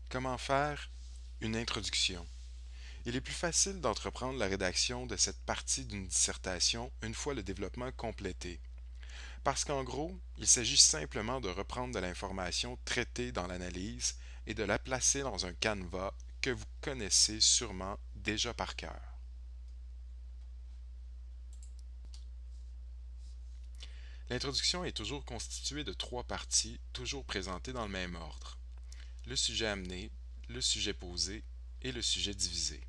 Comment faire une introduction? Il est plus facile d'entreprendre la rédaction de cette partie d'une dissertation une fois le développement complété. Parce qu'en gros, il s'agit simplement de reprendre de l'information traitée dans l'analyse et de la placer dans un canevas que vous connaissez sûrement déjà par cœur. L'introduction est toujours constituée de trois parties, toujours présentées dans le même ordre. Le sujet amené, le sujet posé et le sujet divisé.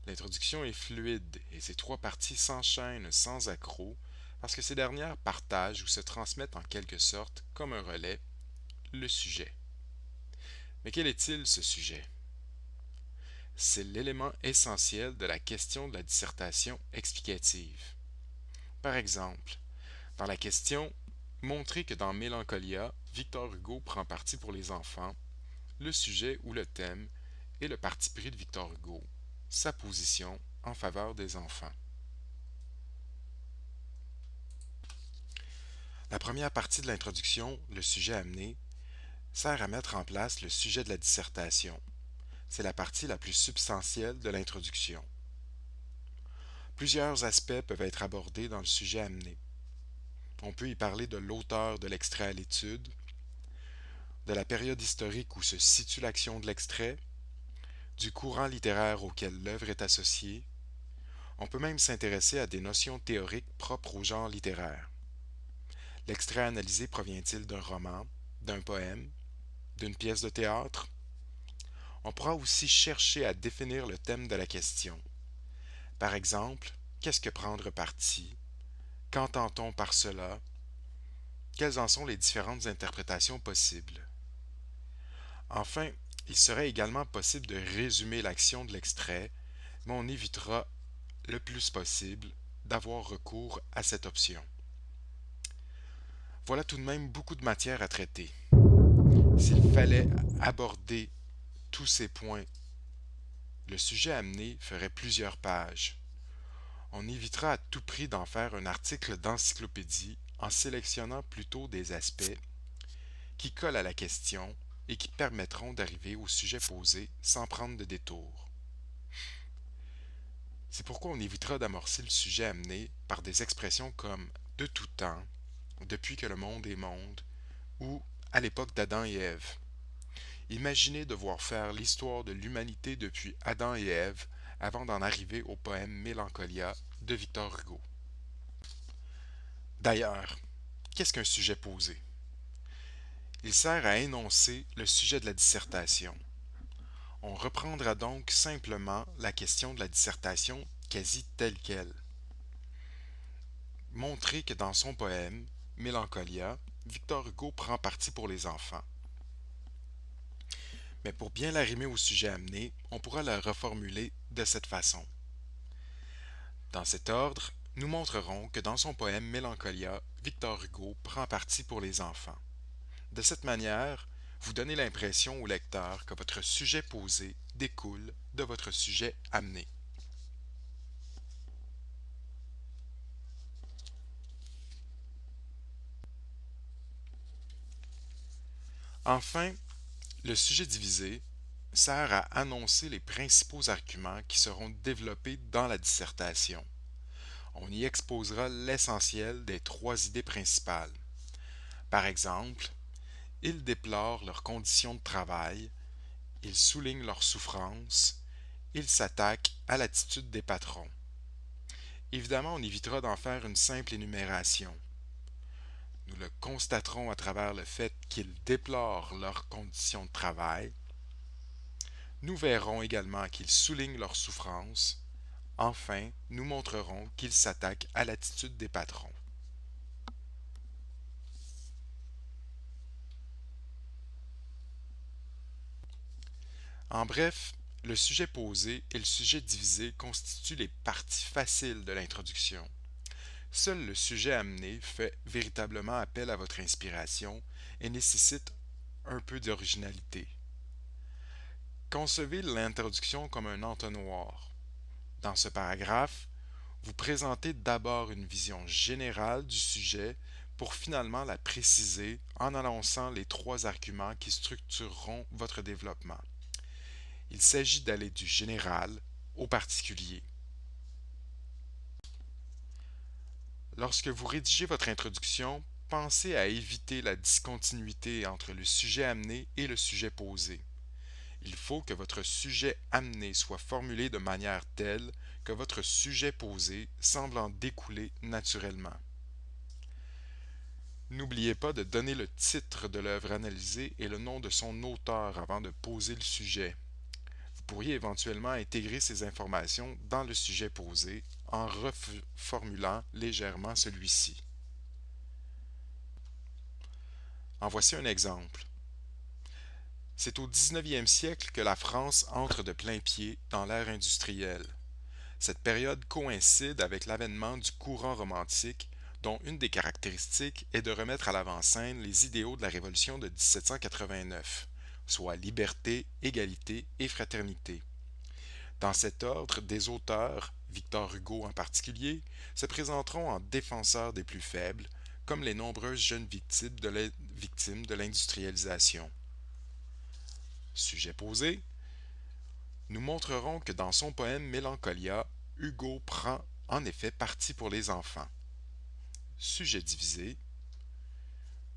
L'introduction est fluide et ces trois parties s'enchaînent sans accroc parce que ces dernières partagent ou se transmettent en quelque sorte, comme un relais, le sujet. Mais quel est-il ce sujet? C'est l'élément essentiel de la question de la dissertation explicative. Par exemple, dans la question Montrer que dans Mélancolia, Victor Hugo prend parti pour les enfants, le sujet ou le thème est le parti pris de Victor Hugo, sa position en faveur des enfants. La première partie de l'introduction, le sujet amené, sert à mettre en place le sujet de la dissertation. C'est la partie la plus substantielle de l'introduction. Plusieurs aspects peuvent être abordés dans le sujet amené. On peut y parler de l'auteur de l'extrait à l'étude, de la période historique où se situe l'action de l'extrait, du courant littéraire auquel l'œuvre est associée. On peut même s'intéresser à des notions théoriques propres au genre littéraire. L'extrait analysé provient-il d'un roman, d'un poème, d'une pièce de théâtre? On pourra aussi chercher à définir le thème de la question. Par exemple, qu'est-ce que prendre parti? Qu'entend-on par cela? Quelles en sont les différentes interprétations possibles? Enfin, il serait également possible de résumer l'action de l'extrait, mais on évitera le plus possible d'avoir recours à cette option. Voilà tout de même beaucoup de matière à traiter. S'il fallait aborder tous ces points, le sujet amené ferait plusieurs pages. On évitera à tout prix d'en faire un article d'encyclopédie en sélectionnant plutôt des aspects qui collent à la question et qui permettront d'arriver au sujet posé sans prendre de détour. C'est pourquoi on évitera d'amorcer le sujet amené par des expressions comme de tout temps, depuis que le monde est monde, ou à l'époque d'Adam et Ève. Imaginez devoir faire l'histoire de l'humanité depuis Adam et Ève avant d'en arriver au poème Mélancolia de Victor Hugo. D'ailleurs, qu'est-ce qu'un sujet posé? Il sert à énoncer le sujet de la dissertation. On reprendra donc simplement la question de la dissertation quasi telle qu'elle. Montrer que dans son poème, Mélancolia, Victor Hugo prend parti pour les enfants. Mais pour bien l'arrimer au sujet amené, on pourra la reformuler de cette façon. Dans cet ordre, nous montrerons que dans son poème Mélancolia, Victor Hugo prend parti pour les enfants. De cette manière, vous donnez l'impression au lecteur que votre sujet posé découle de votre sujet amené. Enfin, le sujet divisé sert à annoncer les principaux arguments qui seront développés dans la dissertation. On y exposera l'essentiel des trois idées principales. Par exemple, ils déplorent leurs conditions de travail, ils soulignent leurs souffrances, ils s'attaquent à l'attitude des patrons. Évidemment, on évitera d'en faire une simple énumération. Nous le constaterons à travers le fait qu'ils déplorent leurs conditions de travail. Nous verrons également qu'ils soulignent leurs souffrances. Enfin, nous montrerons qu'ils s'attaquent à l'attitude des patrons. En bref, le sujet posé et le sujet divisé constituent les parties faciles de l'introduction. Seul le sujet amené fait véritablement appel à votre inspiration et nécessite un peu d'originalité. Concevez l'introduction comme un entonnoir. Dans ce paragraphe, vous présentez d'abord une vision générale du sujet, pour finalement la préciser en annonçant les trois arguments qui structureront votre développement. Il s'agit d'aller du général au particulier. Lorsque vous rédigez votre introduction, pensez à éviter la discontinuité entre le sujet amené et le sujet posé. Il faut que votre sujet amené soit formulé de manière telle que votre sujet posé semble en découler naturellement. N'oubliez pas de donner le titre de l'œuvre analysée et le nom de son auteur avant de poser le sujet. Vous pourriez éventuellement intégrer ces informations dans le sujet posé en reformulant légèrement celui-ci. En voici un exemple. C'est au 19e siècle que la France entre de plein pied dans l'ère industrielle. Cette période coïncide avec l'avènement du courant romantique, dont une des caractéristiques est de remettre à l'avant-scène les idéaux de la Révolution de 1789, soit liberté, égalité et fraternité. Dans cet ordre, des auteurs, Victor Hugo en particulier, se présenteront en défenseurs des plus faibles, comme les nombreuses jeunes victimes de l'industrialisation. Sujet posé, nous montrerons que dans son poème Mélancolia, Hugo prend en effet parti pour les enfants. Sujet divisé,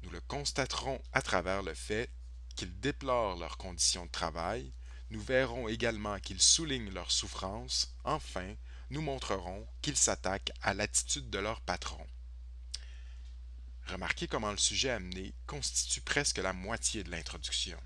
nous le constaterons à travers le fait qu'il déplore leurs conditions de travail, nous verrons également qu'il souligne leurs souffrances, enfin, nous montrerons qu'il s'attaque à l'attitude de leur patron. Remarquez comment le sujet amené constitue presque la moitié de l'introduction.